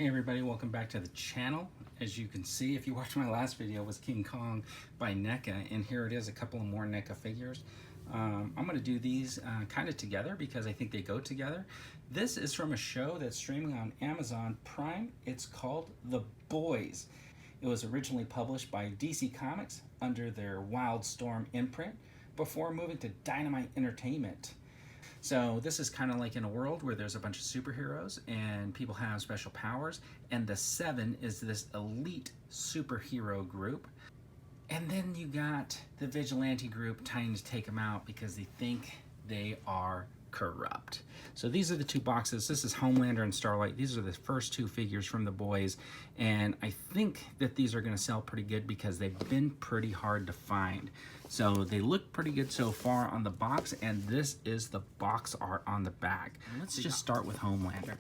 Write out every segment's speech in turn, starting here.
Hey everybody, welcome back to the channel. As you can see, if you watched my last video, was King Kong by NECA, and here it is, a couple of more NECA figures. I'm going to do these kind of together because I think they go together. This is from a show that's streaming on Amazon Prime. It's called The Boys. It was originally published by DC Comics under their Wildstorm imprint before moving to Dynamite Entertainment. So this is kind of like in a world where there's a bunch of superheroes and people have special powers, and the Seven is this elite superhero group. And then you got the vigilante group trying to take them out because they think they are corrupt. So these are the two boxes. This is Homelander and Starlight. These are the first two figures from The Boys, and I think that these are going to sell pretty good because they've been pretty hard to find. So they look pretty good so far on the box, and this is the box art on the back. Let's just start with Homelander.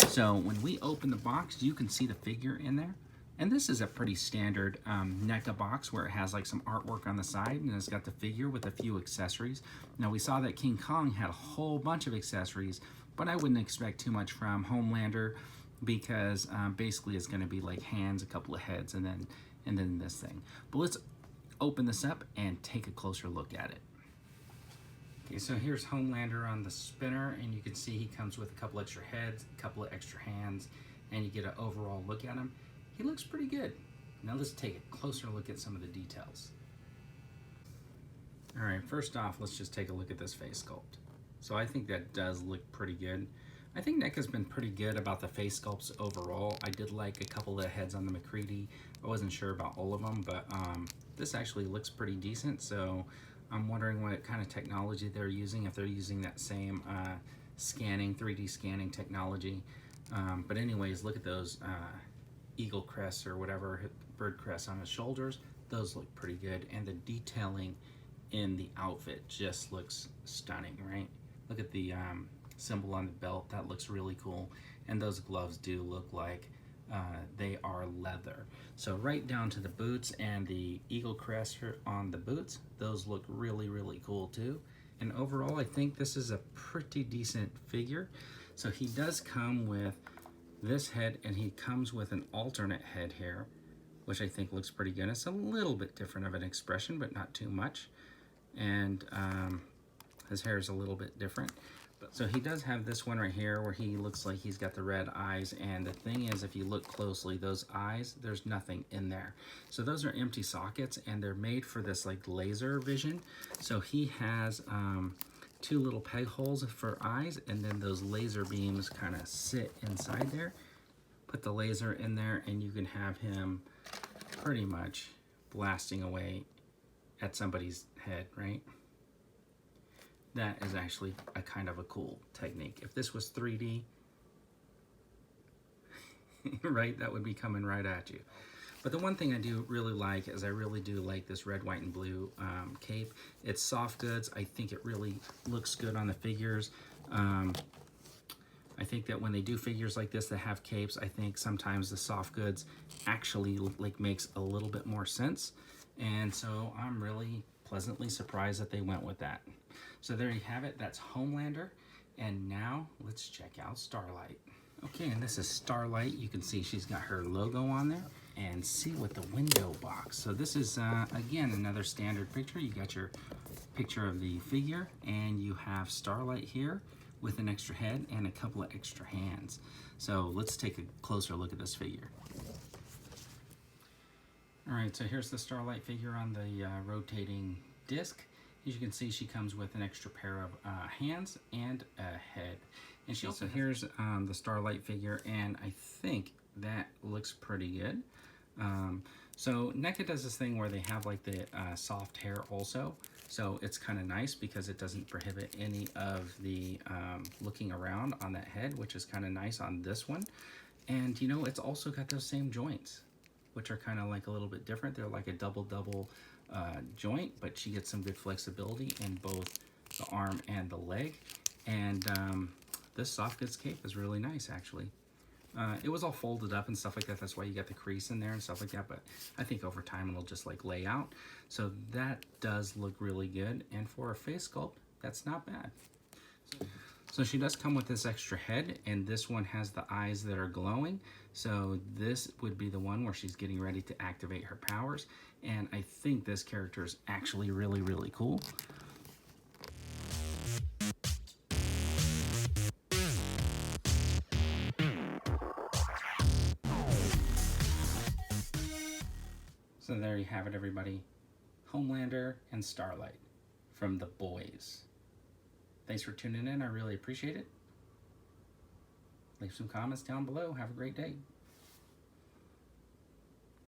So when we open the box, you can see the figure in there. And this is a pretty standard NECA box where it has like some artwork on the side, and it's got the figure with a few accessories. Now we saw that King Kong had a whole bunch of accessories, but I wouldn't expect too much from Homelander because basically it's going to be like hands, a couple of heads, and then this thing. But let's open this up and take a closer look at it. Okay, so here's Homelander on the spinner, and you can see he comes with a couple extra heads, a couple of extra hands, and you get an overall look at him. He looks pretty good. Now let's take a closer look at some of the details. All right, first off, let's just take a look at this face sculpt. So I think that does look pretty good. I think NECA's been pretty good about the face sculpts overall. I did like a couple of heads on the McCready. I wasn't sure about all of them, but this actually looks pretty decent. So I'm wondering what kind of technology they're using, if they're using that same scanning, 3D scanning technology. But anyways, look at those eagle crests or whatever, bird crests on his shoulders. Those look pretty good, and the detailing in the outfit just looks stunning, right? Look at the symbol on the belt. That looks really cool, and those gloves do look like they are leather. So right down to the boots and the eagle crest on the boots, those look really, really cool too. And overall, I think this is a pretty decent figure. So he does come with this head, and he comes with an alternate head here, which I think looks pretty good. It's a little bit different of an expression, but not too much. And his hair is a little bit different. So he does have this one right here where he looks like he's got the red eyes, and the thing is, if you look closely, those eyes, there's nothing in there. So those are empty sockets, and they're made for this like laser vision. So he has two little peg holes for eyes, and then those laser beams kind of sit inside there. Put the laser in there, and you can have him pretty much blasting away at somebody's head, right? That is actually a kind of a cool technique. If this was 3D, right, that would be coming right at you. But the one thing I do really like is I really do like this red, white, and blue cape. It's soft goods. I think it really looks good on the figures. I think that when they do figures like this that have capes, I think sometimes the soft goods actually like makes a little bit more sense. And so I'm really pleasantly surprised that they went with that. So there you have it. That's Homelander. And now let's check out Starlight. Okay, and this is Starlight. You can see she's got her logo on there, and see what the window box. So this is, again, another standard picture. You got your picture of the figure, and you have Starlight here with an extra head and a couple of extra hands. So let's take a closer look at this figure. All right, so here's the Starlight figure on the rotating disc. As you can see, she comes with an extra pair of hands and a head. And she also, here's the Starlight figure, and I think that looks pretty good. So NECA does this thing where they have like the soft hair also. So it's kind of nice because it doesn't prohibit any of the looking around on that head, which is kind of nice on this one. And you know, it's also got those same joints, which are kind of like a little bit different. They're like a double joint, but she gets some good flexibility in both the arm and the leg. And this soft goods cape is really nice, actually. It was all folded up and stuff like that. That's why you got the crease in there and stuff like that. But I think over time it'll just like lay out. So that does look really good. And for a face sculpt, that's not bad. So she does come with this extra head, and this one has the eyes that are glowing. So this would be the one where she's getting ready to activate her powers. And I think this character is actually really, really cool. So there you have it, everybody. Homelander and Starlight from The Boys. Thanks for tuning in. I really appreciate it. Leave some comments down below. Have a great day.